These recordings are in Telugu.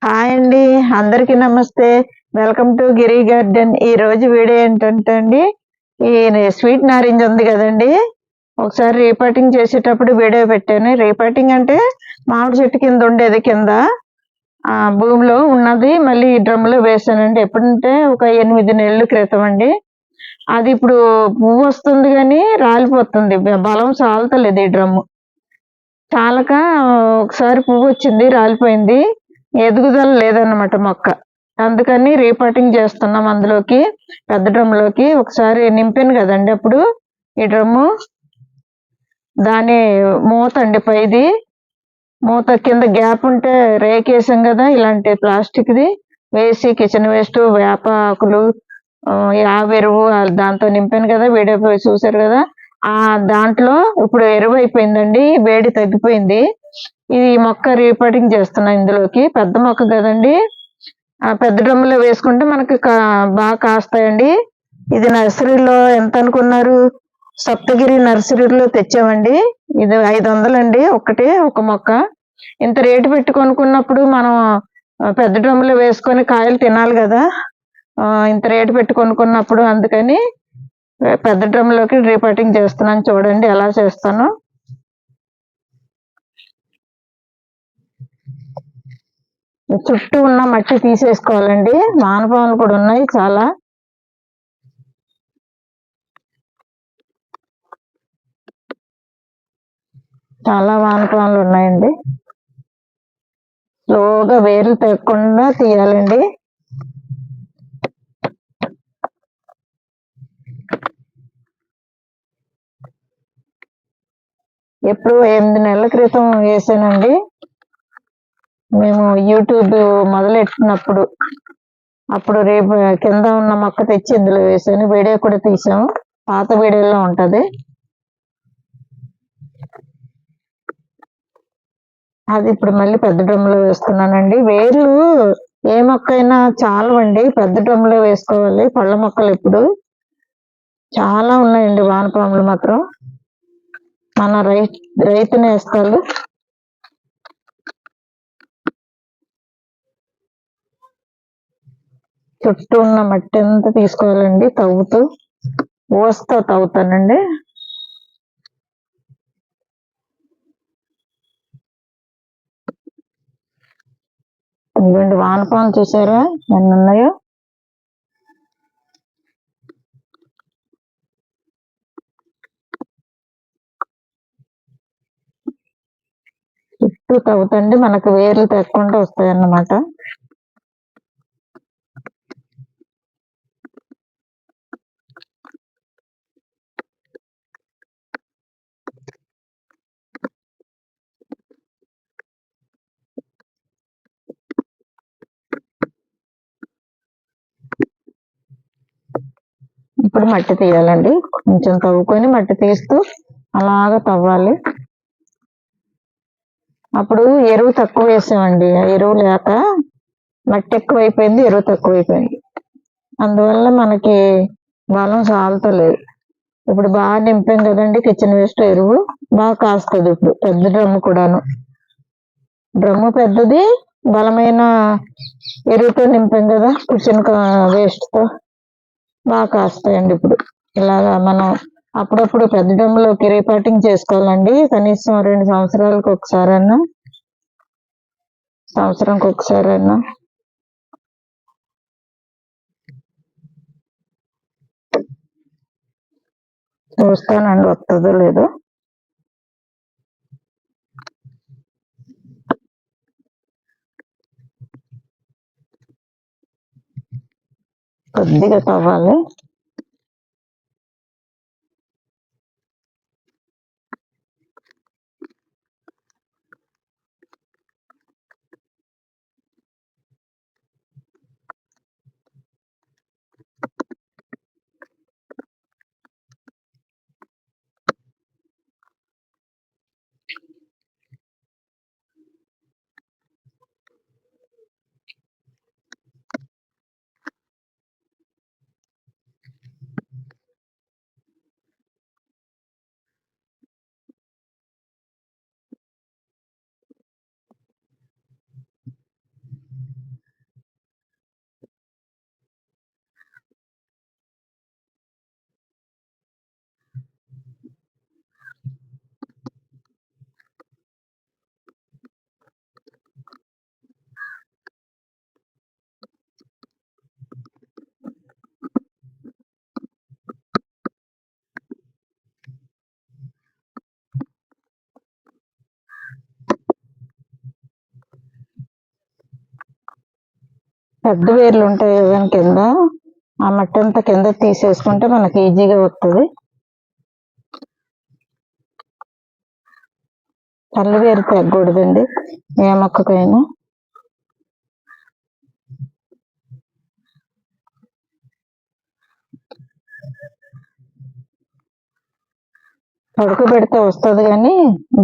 హాయ్ అండి. అందరికీ నమస్తే. Welcome to Giri garden. ఈ రోజు వీడియో ఏంటంటే అండి, ఈ స్వీట్ నారింజ ఉంది కదండి, ఒకసారి రీపాటింగ్ చేసేటప్పుడు వీడియో పెట్టాను. రీపాటింగ్ అంటే మామిడి చెట్టు కింద ఉండేది, కింద భూమిలో ఉన్నది మళ్ళీ డ్రమ్లో వేసానండి. ఎప్పుడంటే ఒక 8 నెలల క్రితం అండి. అది ఇప్పుడు పువ్వు వస్తుంది కానీ రాలిపోతుంది, బలం చాలతలేదు ఈ డ్రమ్ము. చాలక ఒకసారి పువ్వు వచ్చింది, రాలిపోయింది, ఎదుగుదల లేదన్నమాట మొక్క. అందుకని రీపాటింగ్ చేస్తున్నాం అందులోకి, పెద్ద డ్రమ్లోకి. ఒకసారి నింపాను కదండి అప్పుడు ఈ డ్రమ్ము, దాని మూత అండి, పైది మూత కింద గ్యాప్ ఉంటే రేకేసాం కదా, ఇలాంటి ప్లాస్టిక్ది వేసి కిచెన్ వేస్ట్, వేప ఆకులు, ఆవెరువు దాంతో నింపాను కదా, వీడియో చూసారు కదా. దాంట్లో ఇప్పుడు ఎరువు అయిపోయిందండి, వేడి తగ్గిపోయింది. ఇది మొక్క రీపాటింగ్ చేస్తున్నా ఇందులోకి. పెద్ద మొక్క కదండి, పెద్ద డ్రమ్ములో వేసుకుంటే మనకి బాగా కాస్తాయండి. ఇది నర్సరీలో ఎంత అనుకున్నారు? సప్తగిరి నర్సరీలో తెచ్చామండి. ఇది 500 అండి ఒక మొక్క. ఇంత రేటు పెట్టి కొనుక్కున్నప్పుడు మనం పెద్ద డ్రమ్ములో వేసుకొని కాయలు తినాలి కదా, ఇంత రేటు పెట్టి కొనుక్కున్నప్పుడు. అందుకని పెద్ద డ్రమ్లోకి రీపాటింగ్ చేస్తున్నాను. చూడండి ఎలా చేస్తాను. చుట్టూ ఉన్న మట్టి తీసేసుకోవాలండి. వానపాములు కూడా ఉన్నాయి చాలా. చాలా వానపాములు ఉన్నాయండి. స్లోగా వేర్లు తెగకుండా తీయాలండి. ఎప్పుడు 8 నెలల క్రితం వేసానండి మేము, యూట్యూబ్ మొదలెట్టినప్పుడు. అప్పుడు రేపు కింద ఉన్న మొక్క తెచ్చి ఇందులో వేసాను, వీడియో కూడా తీసాము, పాత వీడియోలో ఉంటుంది. అది ఇప్పుడు మళ్ళీ పెద్ద డ్రమ్లో వేస్తున్నానండి. వేర్లు ఏ మొక్క అయినా చాలవండి, పెద్ద డ్రమ్లో వేసుకోవాలి. పళ్ళ మొక్కలు ఇప్పుడు చాలా ఉన్నాయండి వానపాములు మాత్రం. మన రైతు నేస్తాలు. చుట్టూ ఉన్న మట్టి అంతా తీసుకోవాలండి, తవ్వుతూ ఓస్తో తవ్వుతానండి. ఇదిగోండి వానపాములు చూసారా ఎన్ని ఉన్నాయో. చుట్టూ తవ్వుతండి, మనకు వేర్లు తెగకుండా వస్తాయి అన్నమాట. ఇప్పుడు మట్టి తీయాలండి, కొంచెం తవ్వుకొని మట్టి తీస్తూ అలాగా తవ్వాలి. అప్పుడు ఎరువు తక్కువ వేసామండి, ఎరువు లేక మట్టి ఎక్కువైపోయింది, ఎరువు తక్కువైపోయింది. అందువల్ల మనకి బలం చాలతలేదు. ఇప్పుడు బాగా నింపాం కదండి కిచెన్ వేస్ట్ ఎరువు, బాగా కాస్తుంది ఇప్పుడు. పెద్ద డ్రమ్ము కూడాను, డ్రమ్ము పెద్దది, బలమైన ఎరువుతో నింపాం కదా కిచెన్ వేస్ట్తో, బాగా కాస్తాయండి ఇప్పుడు. ఇలాగా మనం అప్పుడప్పుడు పెద్ద డ్రమ్ములోకి రీపాటింగ్ చేసుకోవాలండి. కనీసం 2 సంవత్సరాలకు ఒకసారన్నా, సంవత్సరంకి ఒకసారన్నా. చూస్తానండి వస్తుందో లేదో. కొద్దిగా తవ్వాలి. పెద్ద వేర్లు ఉంటాయి కదా కింద, ఆ మట్టి అంతా కింద తీసేసుకుంటే మనకి ఈజీగా వస్తుంది. తల్లి వేరు తెగకూడదండి ఏ మొక్కకైనా. పడుకోబెడితే వస్తుంది కానీ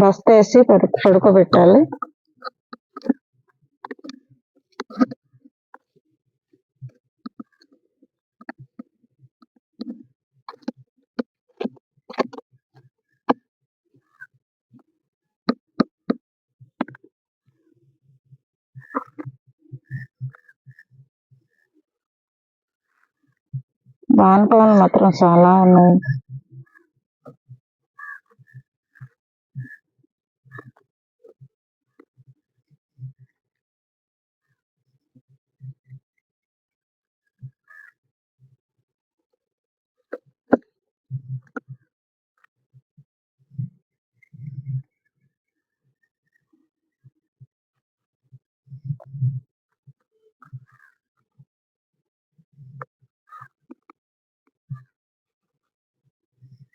బస్తా వేసి పడుకోబెట్టాలి. వానపాములు మాత్రం చాలా ఉన్నాయి.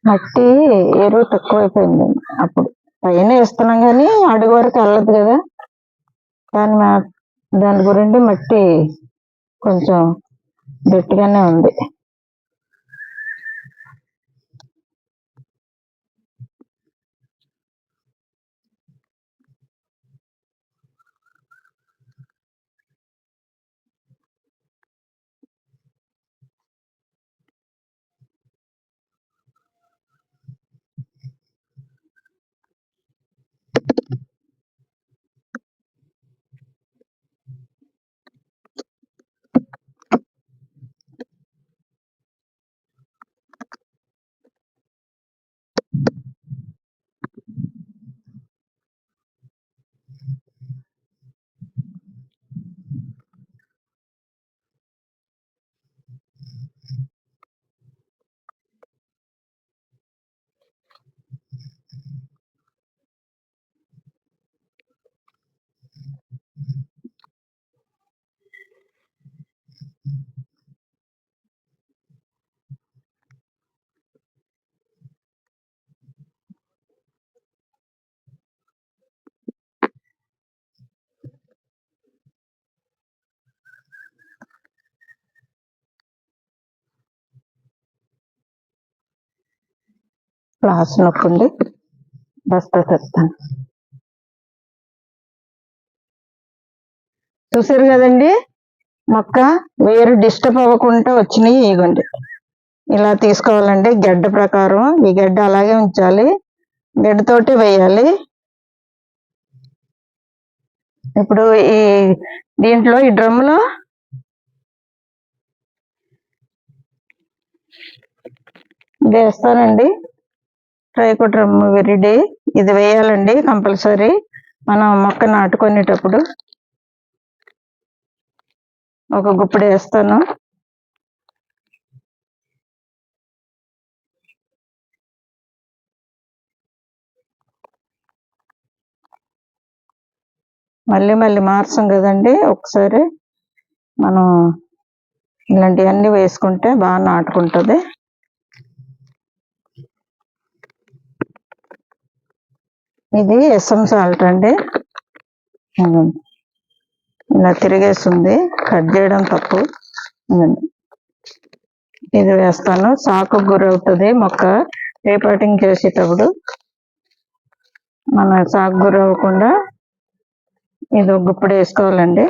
మట్టి ఎరువు తక్కువైపోయింది. అప్పుడు పైన వేస్తున్నాం కానీ అడుగు వరకు వెళ్ళదు కదా, దాని గురించి మట్టి కొంచెం గట్టిగానే ఉంది. క్లాస్ నొక్కండి, బస్తా తెస్తాను. చూసారు కదండి, మొక్క వేరు డిస్టర్బ్ అవ్వకుండా వచ్చినాయి. ఇవ్వండి, ఇలా తీసుకోవాలండి. గడ్డ ప్రకారం ఈ గడ్డ అలాగే ఉంచాలి, గడ్డతోటి వేయాలి. ఇప్పుడు దీంట్లో ఈ డ్రమ్ములో వేస్తానండి. ట్రైకో డ్రమ్ విరిడి ఇది వేయాలండి కంపల్సరీ. మనం మొక్క నాటుకునేటప్పుడు ఒక గుప్పుడు వేస్తాను. మళ్ళీ మళ్ళీ మార్చం కదండి, ఒకసారి మనం ఇలాంటివన్నీ వేసుకుంటే బాగా నాటుకుంటుంది. ఇది ఎస్ఎం సాల్ట్ అండి, ఇలా తిరిగేస్తుంది, కట్ చేయడం తప్పు. ఇది వేస్తాను, సాకు గురవుతుంది మొక్క. రీపాటింగ్ చేసేటప్పుడు మన సాకు గురవ్వకుండా ఇది ఒక గుప్పుడు వేసుకోవాలండి.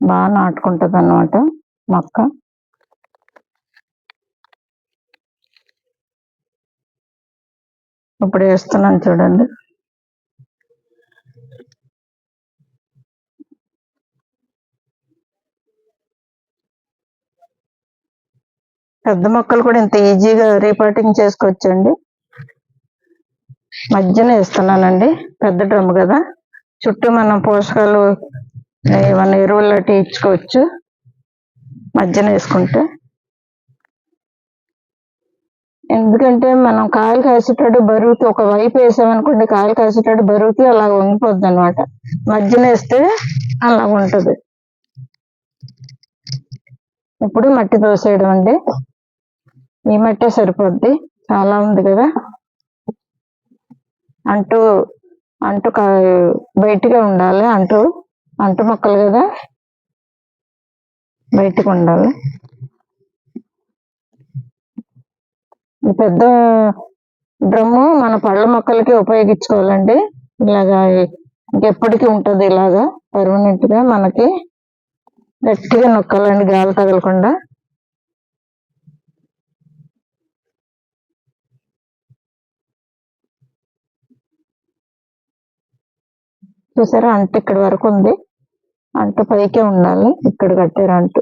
బాగా నాటుకుంటుంది అన్నమాట మొక్క. ఇప్పుడు వేస్తున్నాను చూడండి. పెద్ద మొక్కలు కూడా ఇంత ఈజీగా రీపాటింగ్ చేసుకోవచ్చండి. మధ్యన వేస్తున్నానండి, పెద్ద డ్రమ్ కదా, చుట్టూ మనం పోషకాలు ఏమన్నా ఎరువులు లాంటివి ఇచ్చుకోవచ్చు మధ్యన వేసుకుంటే. ఎందుకంటే మనం కాయలు కాసేటట్టు బరువుకి ఒక వైపు వేసామనుకోండి, కాయలు కాసేటట్టు బరువుకి అలా వంగిపోద్ది అనమాట. మధ్యన వేస్తే అలా ఉంటది. ఇప్పుడు మట్టి తోసేయడం అండి. ఈ మట్టే సరిపోద్ది, చాలా ఉంది కదా. అంటూ అంటూ బయటగా ఉండాలి. అంటు మొక్కలు కదా, బయటకు ఉండాలి. ఈ పెద్ద డ్రమ్ము మన పళ్ళ మొక్కలకి ఉపయోగించుకోవాలండి. ఇలాగా ఇంకెప్పటికీ ఉంటుంది, ఇలాగా పర్మనెంట్ గా. మనకి గట్టిగా నొక్కాలండి, గాలి తగలకుండా. చూసారా, అంటు ఇక్కడ వరకు ఉంది. అంటు పైకే ఉండాలి, ఇక్కడ కట్టారు అంటు.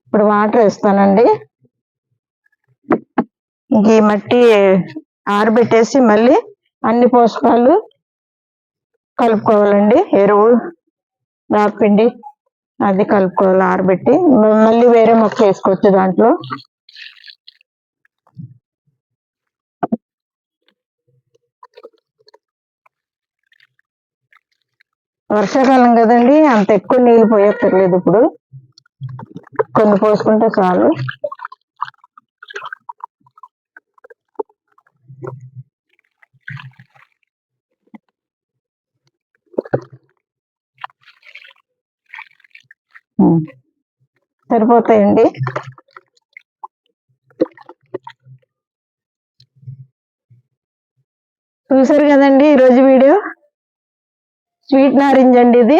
ఇప్పుడు వాటర్ వేస్తానండి. ఇంక ఈ మట్టి ఆరబెట్టేసి మళ్ళీ అన్ని పోషకాలు కలుపుకోవాలండి. ఎరువు, వేపపిండి అది కలుపుకోవాలి ఆరబెట్టి. మళ్ళీ వేరే మొక్క వేసుకోవచ్చు దాంట్లో. వర్షాకాలం కదండి, అంత ఎక్కువ నీళ్ళు పోయక్కర్లేదు. ఇప్పుడు కొన్ని పోసుకుంటే చాలు. సరిపోతాయండి. చూసారు కదండి ఈరోజు వీడియో. స్వీట్ నారింజ అండి ఇది.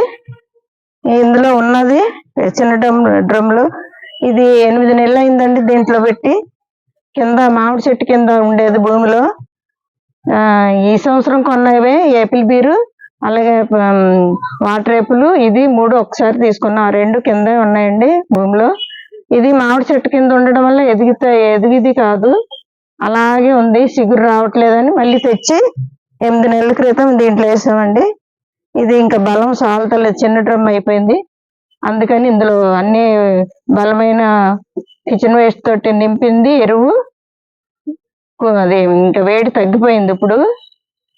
ఇందులో ఉన్నది చిన్న డ్రమ్లో. ఇది 8 నెలలు అయిందండి దీంట్లో పెట్టి. కింద మామిడి చెట్టు కింద ఉండేది భూమిలో. ఈ సంవత్సరం కొన్నవే ఏపిల్ బీరు, అలాగే వాటర్ ఏపులు, ఇది 3 ఒకసారి తీసుకున్నాం. 2 కింద ఉన్నాయండి భూమిలో. ఇది మామిడి చెట్టు కింద ఉండడం వల్ల ఎదిగిది కాదు, అలాగే ఉంది. చిగురు రావట్లేదని మళ్ళీ తెచ్చి 8 నెలల క్రితం దీంట్లో వేసామండి. ఇది ఇంకా బలం సాల్తలేదు, చిన్న డ్రమ్ అయిపోయింది. అందుకని ఇందులో అన్ని బలమైన కిచెన్ వేస్ట్ తోటి నింపింది ఎరువు. అది ఇంకా వేడి తగ్గిపోయింది.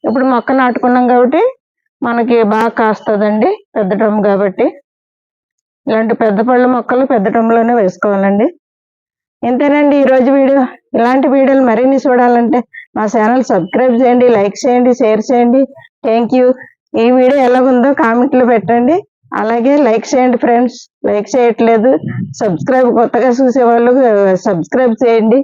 ఇప్పుడు మొక్క నాటుకున్నాం కాబట్టి మనకి బాగా కాస్తుందండి, పెద్ద డ్రమ్ కాబట్టి. ఇలాంటి పెద్ద పళ్ళ మొక్కలు పెద్ద డ్రమ్లోనే వేసుకోవాలండి. ఇంతేనండి ఈరోజు వీడియో. ఇలాంటి వీడియోలు మరిన్ని చూడాలంటే మా ఛానల్ సబ్స్క్రైబ్ చేయండి, లైక్ చేయండి, షేర్ చేయండి. Thank you. ఈ వీడియో ఎలాగుందో కామెంట్లో పెట్టండి. అలాగే లైక్ చేయండి ఫ్రెండ్స్. లైక్ చేయట్లేదు, కొత్తగా చూసేవాళ్ళు సబ్స్క్రైబ్ చేయండి.